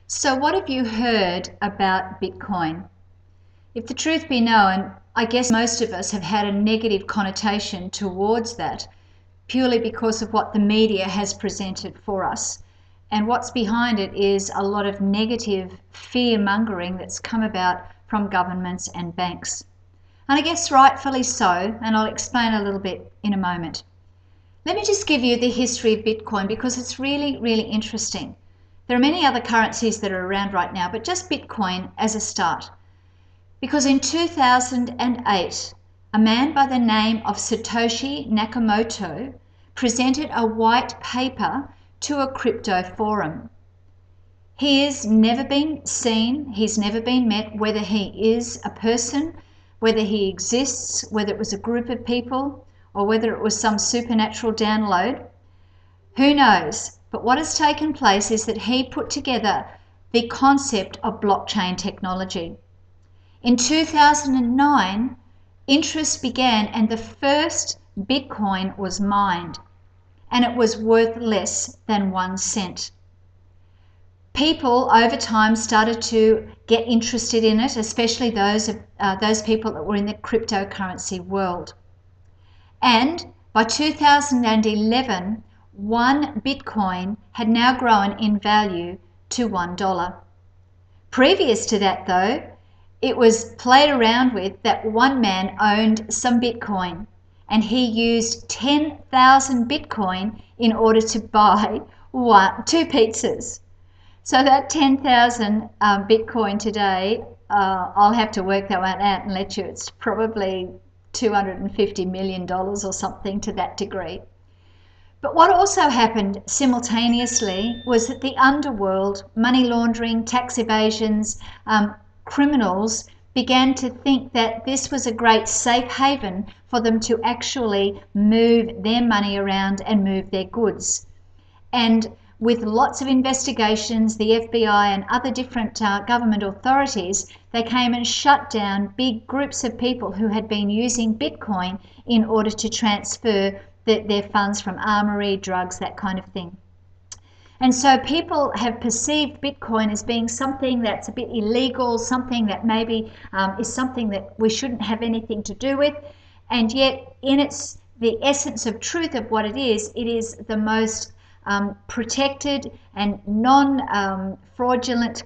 So, what have you heard about Bitcoin? If the truth be known, I guess most of us have had a negative connotation towards that purely because of what the media has presented for us. And what's behind it is a lot of negative fear mongering that's come about from governments and banks. And I guess rightfully so, and I'll explain a little bit in a moment. Let me just give you the history of Bitcoin because it's really, really interesting. There are many other currencies that are around right now, but just Bitcoin as a start. Because in 2008, a man by the name of Satoshi Nakamoto presented a white paper to a crypto forum. He has never been seen, he's never been met, whether he is a person, whether he exists, whether it was a group of people, or whether it was some supernatural download. Who knows? But what has taken place is that he put together the concept of blockchain technology. In 2009, interest began and the first Bitcoin was mined, and it was worth less than 1 cent. People over time started to get interested in it, especially those people that were in the cryptocurrency world. And by 2011, one Bitcoin had now grown in value to $1. Previous to that, though, it was played around with that one man owned some Bitcoin and he used 10,000 Bitcoin in order to buy two pizzas. So that 10,000 Bitcoin today, I'll have to work that one out and let you, it's probably $250 million or something to that degree. But what also happened simultaneously was that the underworld, money laundering, tax evasions, criminals began to think that this was a great safe haven for them to actually move their money around and move their goods. And with lots of investigations, the FBI and other different government authorities, they came and shut down big groups of people who had been using Bitcoin in order to transfer their funds from armory, drugs, that kind of thing. And so people have perceived Bitcoin as being something that's a bit illegal, something that maybe is something that we shouldn't have anything to do with. And yet in the essence of truth of what it is the most protected and non-fraudulent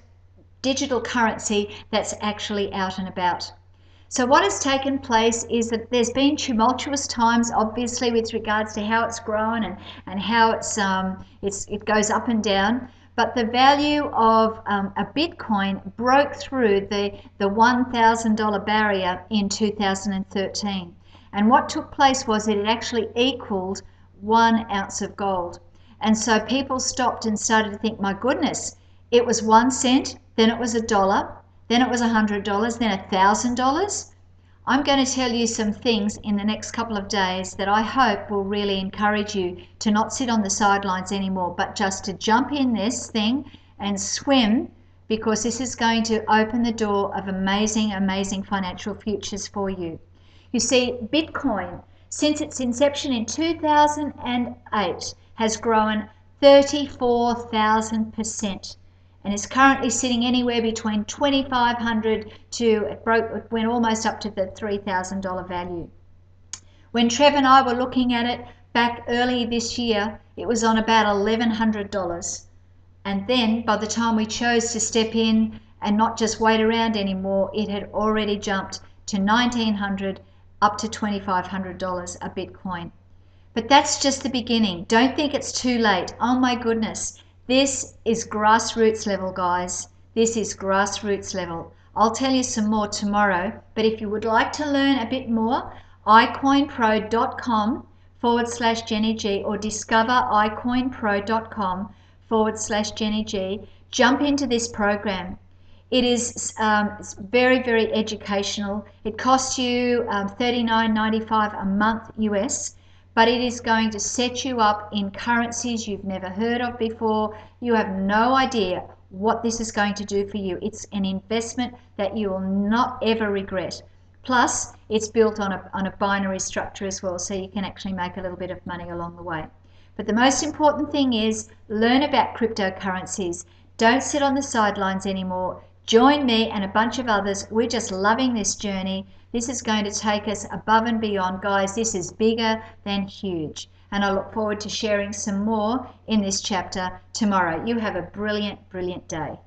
digital currency that's actually out and about. So what has taken place is that there's been tumultuous times, obviously, with regards to how it's grown and how it goes up and down. But the value of a Bitcoin broke through the $1,000 barrier in 2013. And what took place was that it actually equaled 1 ounce of gold. And so people stopped and started to think, my goodness, it was 1 cent, then it was $1, then it was $100, then $1,000. I'm going to tell you some things in the next couple of days that I hope will really encourage you to not sit on the sidelines anymore, but just to jump in this thing and swim, because this is going to open the door of amazing, amazing financial futures for you. You see, Bitcoin, since its inception in 2008, has grown 34,000%. And is currently sitting anywhere between $2,500 to it went almost up to the $3,000 value. When Trev and I were looking at it back early this year, it was on about $1,100. And then by the time we chose to step in and not just wait around anymore, it had already jumped to $1,900 up to $2,500 a Bitcoin. But that's just the beginning. Don't think it's too late. Oh my goodness. This is grassroots level, guys. This is grassroots level. I'll tell you some more tomorrow, but if you would like to learn a bit more, icoinpro.com/Jenny G or discover icoinpro.com/Jenny G. Jump into this program. It is very, very educational. It costs you $39.95 a month US. But it is going to set you up in currencies you've never heard of before. You have no idea what this is going to do for you. It's an investment that you will not ever regret. Plus, it's built on a binary structure as well, so you can actually make a little bit of money along the way. But the most important thing is learn about cryptocurrencies. Don't sit on the sidelines anymore. Join me and a bunch of others. We're just loving this journey. This is going to take us above and beyond. Guys, this is bigger than huge. And I look forward to sharing some more in this chapter tomorrow. You have a brilliant, brilliant day.